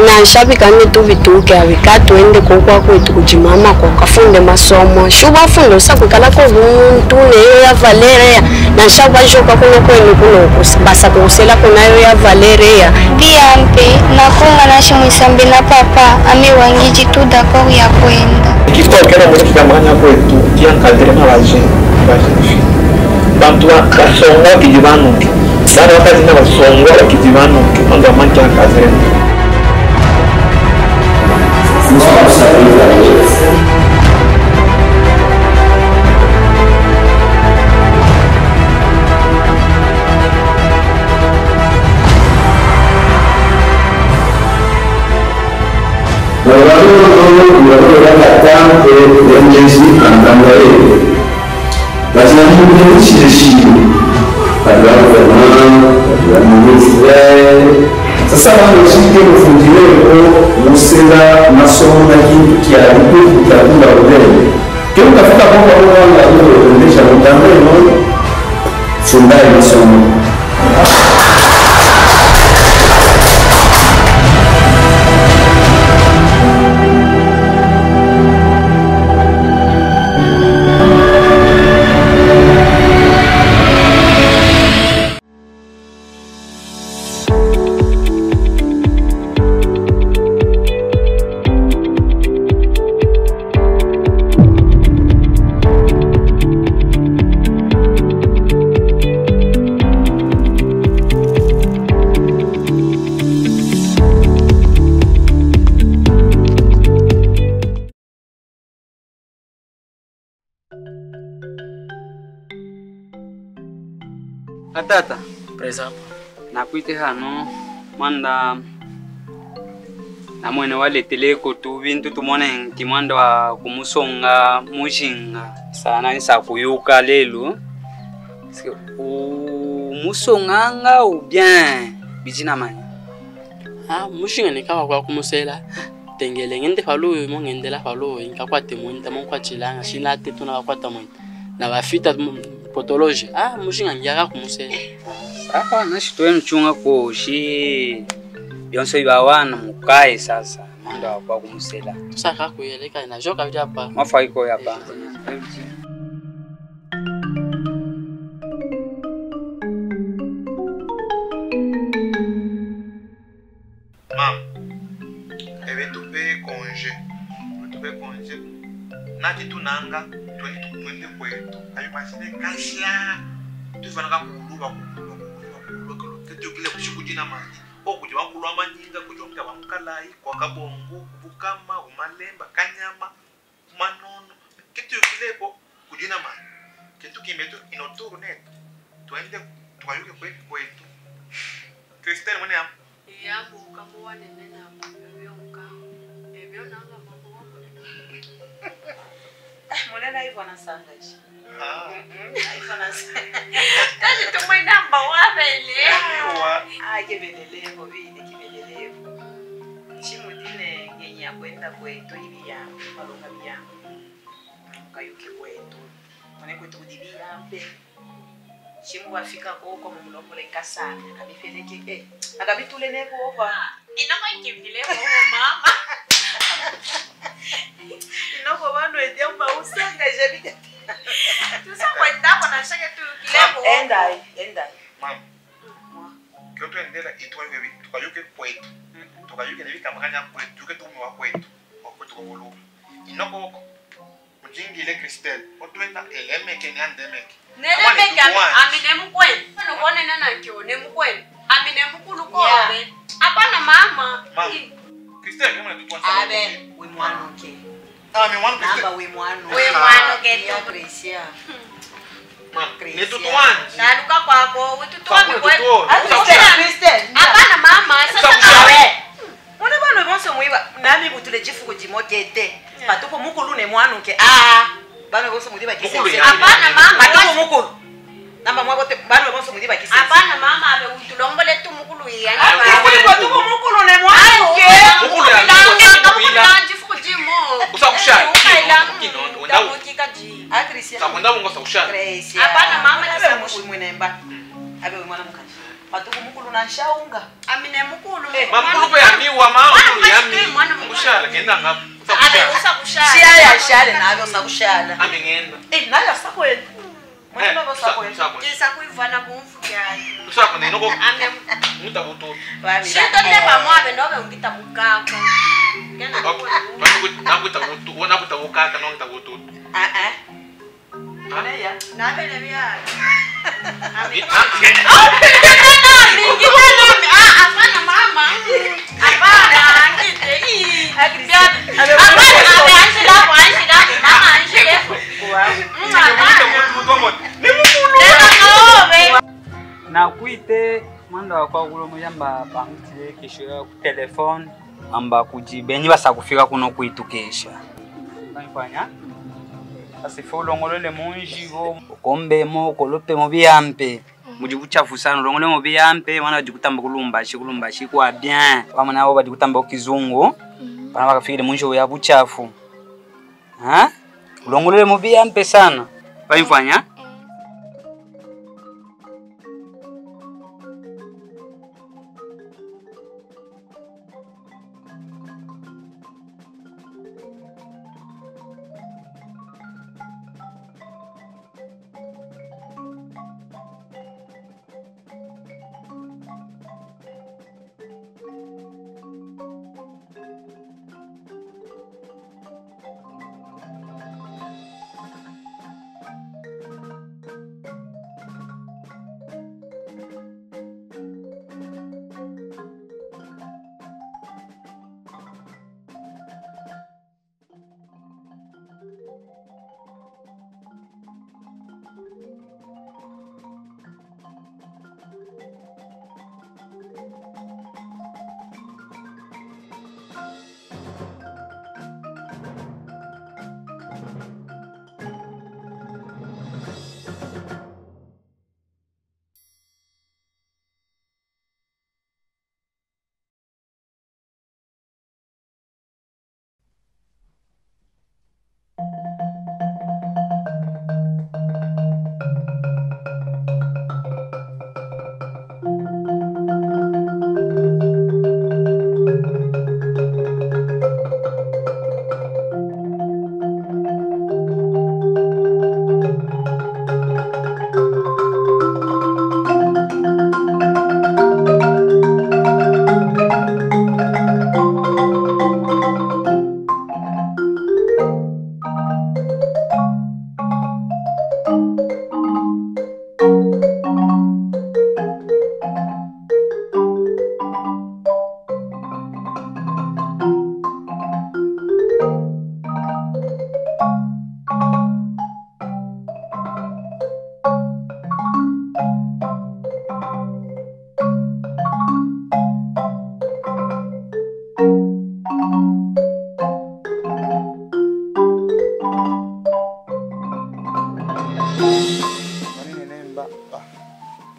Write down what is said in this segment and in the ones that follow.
na shabi kane tu vituke abikatu ende kokwa kwetu kujimama kwa kafunde masomo shuba fundo sakukala ko muntu ne ya Valeria na shaba joka kuno kwenu kuno basa kusela kunayo ya Valeria pia mpe na konga na shimusambe na papa amewangiji tu d'accord ya kwenda kifika kila mmoja kikamanya kwetu kia kadri na waje bantu wasonga kijivanuke bana wakati na wasonga kijivanuke ndo amancha kadri Sasa wanashike kufundileo musela masomo na kitu kia lipo kitabula udele. Kio kafika kwa wala hiyo kuendesha mtandao fundai masomo. Atata presa nakuite hano manda na mwene wale teleko tu bintu tumone kimwanda wa kumusonga mushinga sana nisa kuyuka lelo musonganga ou bien bijina manya mushinga ni kama kwa kumusela tengele ngende falo mo ngendela falo inkakwate mwenda mo kwachilanga shina tetu na kwata mwenda na bafita potology mushinga ngiaka kumusela nashitwe mchunga ko shi byonse bibawana mukae sasa manda kwa kumusela tusaka kuyeleka na joka bijapa mafaiko yapa mam tupe congé nati tunanga twende kwetu ayo masine kasha tuvanaka kuluba kile kushikujina manje okuti bankulu amanyinga kujonga bamkalai kwa kabongo bukama umalemba kanyama manono kitu kileko kujina manje kitu kimeto inoturu net twende twayuke kwetu Christelle mwana yabo kamuwa nene na mbyonka ebyo nanga mambo wako mwana hivyo anasangaje hivyo anasangaje kaje tumwe namba wabele kibelelevo vile kibelelevo chimudine ngenya kwenda kwetu hivi ya malonga bya kayuke kwetu mwana kwetu kudibia mpe chimu wafika koko mumulokole kasana akabifeleke akabitule neko opa inako ikivile mama inako bando ediamba usanga jabika tusa kwenda kwa shaka tu kilebo enda mama kyo twendela itwaye bitu tukayuke kwetu tukayuke nebika makanya kwetu tuke tumwa kwetu okwetu kobulu inako mujingile Christelle otwenda elemeke nyandemeke Nelemeke amine mkweli. Ano kuone nana kyo ne mkweli. Amine mkulu kobe. Hapana mama. Christelle kama tutwanza. Abe, we mwanuke. Mi mwanu Christelle. Namba we mwanu. We mwanuke ya Gracia. Ni tutwanje. Naluka kwako, witutuami kwetu. Christelle. Hapana mama, sasa awe. Mwana bano bonso muiba nami butule jifu kujimokete. Patuko mukulu ne mwanuke. Bano bonso mudiba kise. Hapana mama, patuko mukulu. Namba mwabote bano bonso mudiba kise. Hapana mama, abe utulombole tu mukulu ya. Patuko mukulu ne mwanuke. Mukulu ya. Kama jifu kujimo. Usakushaya. Kinondo. Ndamukika ji. Akrisia. Sakwenda mungo sakushaya. Gracia. Hapana mama, kisa mukulu mwenemba. Abe mwana mukani. Patuko mukulu na shaunga. Amine mukulu. Mamkulu pe amiwa mama yami. Kushala ngenda ngapo. Usakushala. Siya ya shale nayo sakushala. Amingenda. Nayo sakwena. Mwana baba sakwena. Isa kuivana kumfukani. Usako ninoko. Ame Mutabuto. Shito neba mwabe nobe ungita mukaka. Kena Nakuta wukaka nongitabuto. Aleya. nabele bya. Afana mama. Afana ngite i. Nakuite mwanda wakwa kulo muyamba bangitile kesho ya ku telefone amba kujibenyi basakufika kuno kwitukesha. Banifanya? Asifolo ngolole munjigo kombe mo kolope mo biyampe. Mujibuchafu sana ngolole mo biyampe wana jikutamba kulumbashi kwa bien. Wamana nabo badikutamba kizungu. Bana bakafikire munjo ya buchafu. Ha? Ngolole mo biyampe sana. Banifanya?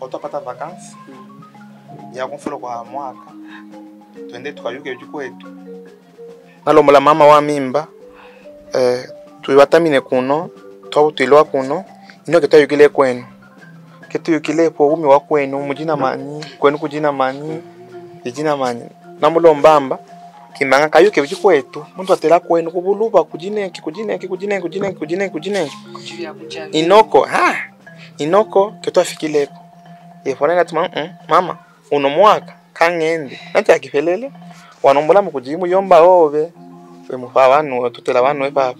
Utapata vacances ya kumfulo kwa mwaka twende tukayuke kwetu nalomola mama wa mimba tuiwatamine kuno twabutwilwa kuno inoke twayukile kwenu ketuyukile po umi wa kwenu mujina manyi kwenu kujina manyi ijina manyi namulombamba kimanga kayuke kwetu muntu atela kwenu kubuluba kujineki inoko ketwafikileko yefonena tuma mama uno mwaka kangende nati akipelele wanombola mukujimu yomba obe we mufa wanu tutela wanu papa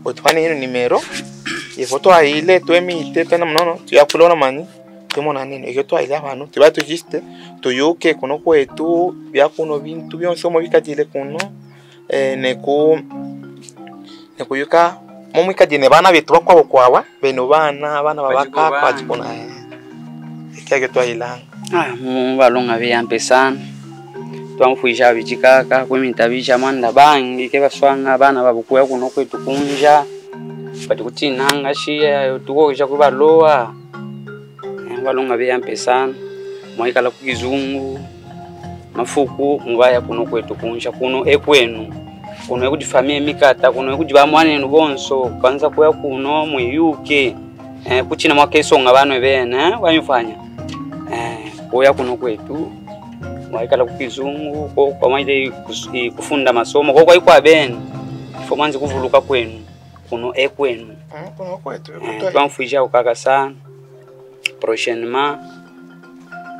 otufane ino nimero yefoto aile twemite tena mnono tuyakulona mani temona nini eketo aile abantu tibatu jiste tuyuke kuno kwetu byakuno bintu byonsomo bikajile kuno nekuyuka momwikajine bana bitu bakwabo kwawa beno bana babaka kwajikona kage twailanga balonga beyampe sana twamfuisha bichikaka kwemintabisha manda bangi ke baswanga bana babukuya kuno kwetu kunja bati kutinanga shia tukokisha kubaloa balonga beyampe sana mwaikala kukizungu mafuku mubaya kuno kwetu kunja kuno ekwenu kuno ekujifamia mikata kuno ekujibamwane nubonso kwanza kuya kuno mwiyuke kuchina mwakesonga bano bene wanyufanya oya kuno kwetu waikala kukizungu kwa maile kufunda masomo kwa iko ben fo manzi kuvuluka kwenu kuno kwenu kuno kwetu twamfuija ukaka sana prochainement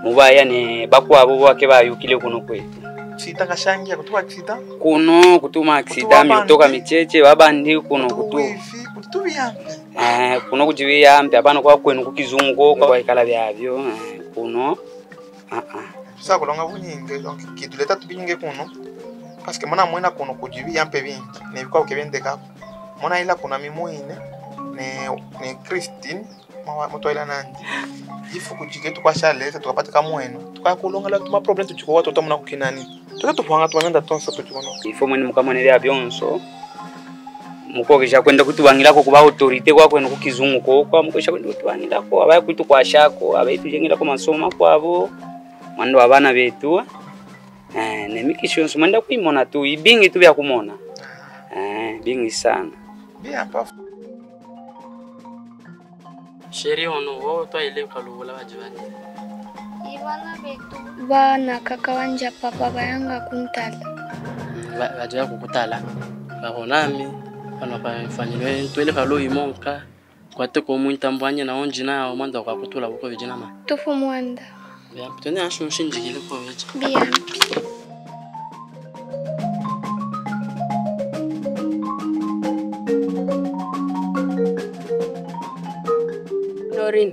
mubaya ne bakwabo bake bayukile kuno kwetu sita kashangia kutuka accident kuno kutuma accident mitoka micheche babandi kuno kutu biyambe kuno kujibiyambe apana kwa kwenu kukizungu kwa waikala byabyo kuno sasa kulonga bunyinge donc kituleta tubinge kuno parce que mona mwena kuno kujibiyambe bingi ne bikwa ukebendeka mona ila kuna mimoine ne Christine mtoila nandi ifu kujike tukashaleza tukapata kamweno tukakulonga la tuma problem tuchukua watu tamuna kukinani tutapanga tuananda tonsa tuchukona ifo mwene mukamonelea byonso mukokesha kwenda kutubangirako kuba autorite kwa kwenu kukizungu kwa mukosha kwenda kutubangirako abaya kwitu kwa shako abayitujengera ko masomo kwabo mwando abana betu nemikishonso mwenda kuimona tu ibingi tu bya kumona bingi sana bien pas Sheri ono wo to ile kalula bajibani. Ibana betu bana kaka wanja papa bayanga kuntala. Bajaya kukutala. Baronami bana bafanyilwe twele kalo imonka kwate ko muita mbanye na onji na mwanda kwa kutula buko vijina ma. Tufu mwanda. Bien, tene asho shinjigile ko veje. Bien.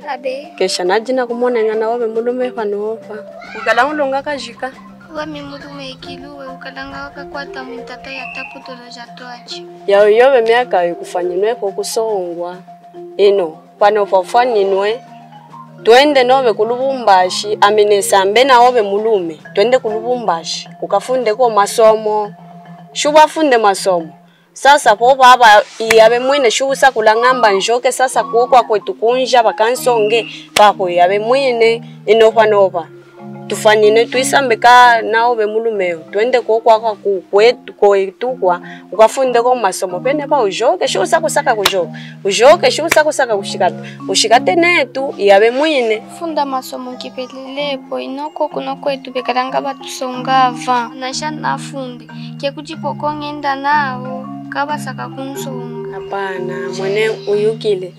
Abe kesha najina kumona na wabe mulume fanova ukala ulonga kajika wami mulume ikiluwe ukalanga wakakwata mintata ya taputola jatwachi yao yobe miaka yokufanyinwe ko kusongwa ino pano fafaninwe twende nobe kulubumbashi aminesambe na wabe mulume twende kulubumbashi ukafunde ko masomo shuba funde masomo sasa po baba yabe mwine shusa kulangamba njoke sasa kuokwa kwetu kunja bakansonge papo yabe mwine inova tufanine tuisambeka nao be mulumeo twende kuokwa kwetu kwa ukafunde ko masomo pene pa ujoke shusa kusaka kujoke ujoke shusa kusaka ushikate netu yabe mwine funda masomo kipelelepo inoko kuno kwetu bekalanga batusongava nasha nafunde kekujipoko ngenda nao kaba saka kunsonga hapana mwene uyukile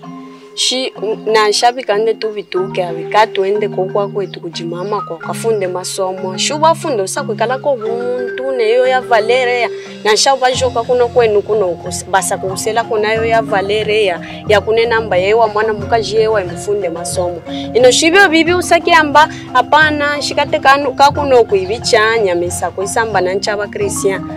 shi na shabika nde tuvituke abika twende kokwa kwetu kujimama kwa kafunde masomo shuba funde usakwikala ko buntu neyo ya Valeria na shaba joka kuno kwenu kuno basa kusela kunayo ya Valeria ya kune namba yewa mwana mukajewa imfunde masomo ino shibyo bibi usakiamba hapana shikate kanu kakuno kuibichanya misa kuisamba na nchaba Christian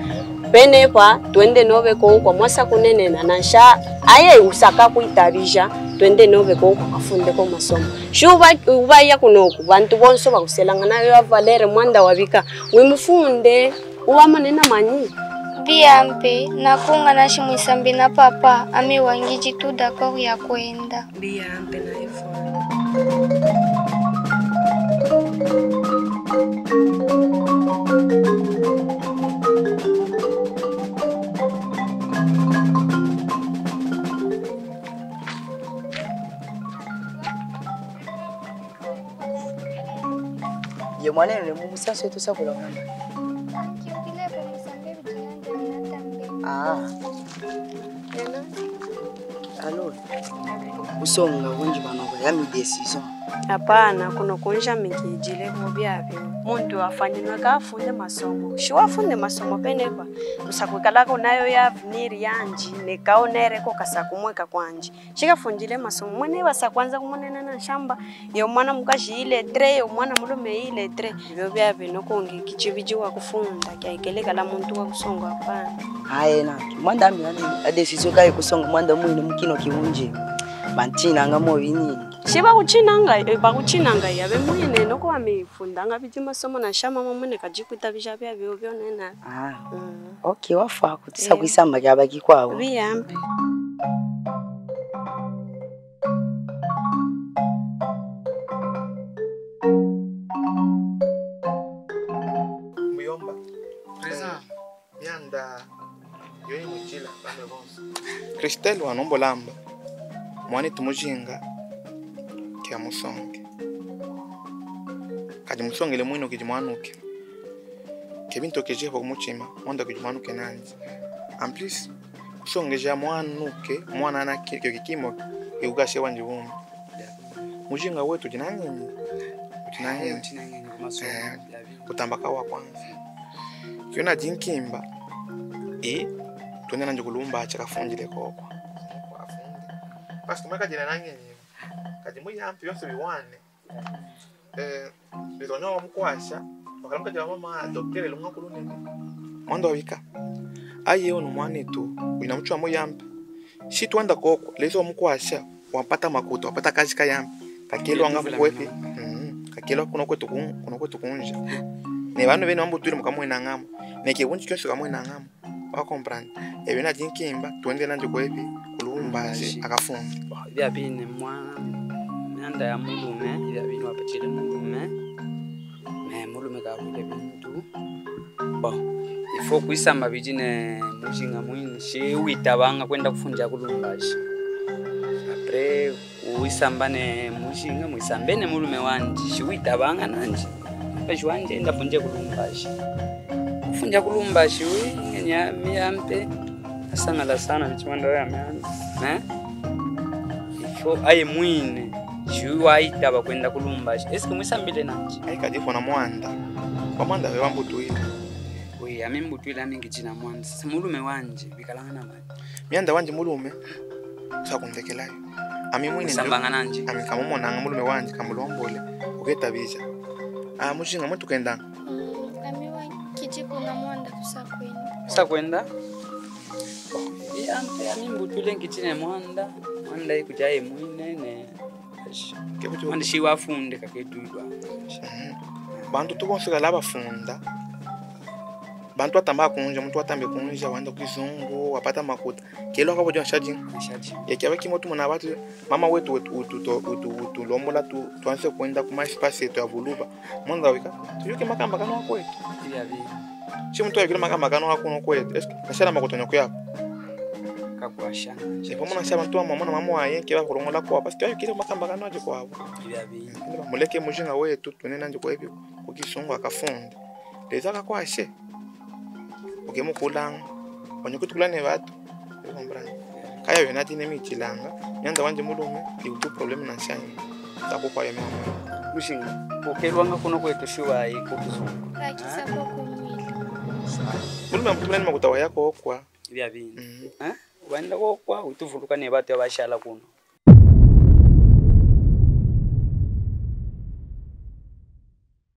penepa twende nobe ko kwa mwasa kunenena nansha aye usaka kuitabisha twende nobe ko kafunde ko masomo shuba ubaya kunoku bantu bonso bakuselanga nayo ya Valere mwanda wabika wimufunde uwamanena manyi biampe nakunga nashimwisambi na papa ame wangiji tu d'accord ya kwenda biampe na ifo ye mwanene ne mumusanso etu sakula ngamba alors usonga kunji bana kwa yami decision hapana kuno kunja mikijile mubyabyo muntu afanyinwa kafunde masomo shiwafunde masomo penepa usakukalako nayo ya avenir yanji nekaonere ko kasakumweka kwanje shikafunjile masomo mwene basa kwanza kumonena na shamba yo mwana mukajile 3 yo mwana mulume ile 3 byo byabyo nokonge kichibiji wa kufunda kyakeleka la muntu wa kusonga hapana haena mwanda ami decision kai kusonga mwanda mwine mukino kimunje bantina ngamo bini shiba kuchinanga yabe mwine noko amifundanga biti masomo na shama mamune kajikuta bisha bya byo nena okay wafa kutisa kuisamba kyaba kikwabo biyambe muyomba present yanda yoni mujila bana bonso Christelle wanombo lamba mwane tumujinga kya musonge kati musongele mwino kijimwanuke kebinto kejeho kumuchima mwanda kijimwanuke nanzi en plus usongeja mwanuke mwana na kikimo eugashe wanje bumwe mujinga wetu jinanyenye kutambaka wa kwanza kiona jinkimba tuende nanje kulumba achakafungile kokwa basi tumeka jina nanyenye kati muyampi yose biwane bizonyo mukwasha bakalamka jwa mama docteur lumwa kulune mwando wika aye ono mwanetu inamuchwa muyampi si twanda kokwa lezo mukwasha wapata makuto wapata kazi kayampi kakelo anga kwepi kakelo kuno kwetu kunja ne bano bene mambo tuli mukamwe nangamo neke bunchi kyose kamwe nangamo wa comprendre ebena jinkimba twende nanje kwepi kulumba akafunda bya bine mwana nanda ya mulume bya bine wapatile mulume mulume ka bile bintu ifo kuisamba bijine mujinga mwini shi witabanga kwenda kufunja kulumbashi apre uisambane mujinga muisambene mulume wanje shi witabanga nanje peshi wanje ndafunje kulumbashi kufunja kulumbashi ngenya miyampe asangala sana bichimanda ya myanda ifo aye mwine shi waitaba kwenda kulumbashi eske muisambile nanje aikadifo na mwanda kwa mwanda we wambutuile amembutwila mingi jina mwanda sasa mulume wanje bikalanga na mali myanda wanje mulume sakunzekelayo ami mwini sambanga nanje ami kamumona mulume wanje kamulombole uketabija mushinga mwetu kenda ami wa kijiko na mwanda tusakwenda ampe amembutwile ngijina mwanda ikujaye mwine ne mwanda shi wafunde kaketulwa bantu tukonsika laba funda bantu atamba kunja mtu atambe kunja wanda kizungu wapata makuta kelo akabo jwa shaji yakiwa kimoto muna watu mama wetu lombola tuanze kwenda kuma espace yetu ya buluba mwanda wika tuyuke makamba kano wako wetu si mtu akile makamba kano wako no kwetu nashala makuta nyoko yako kakwasha sepo mona sha bantu mama waye kiba kulongola kwa parce que kile makamba kano aje kwabo muleke mujinga wetu tunena nje kwa hivi kukisungu akafunde leza kwashe mukulanga wanyokutukulane watu comprendre kaya yona tine michilanga nyanda wanje mulume iutu problem na shine takupa ya mama mushinga okelwanga kuno kwetu shuwa ikukuzungu akisa kwa kumwili mulume mtulani makutawa yako okwa bya bini wenda kokwa utuvuluka ne batu abashala kuno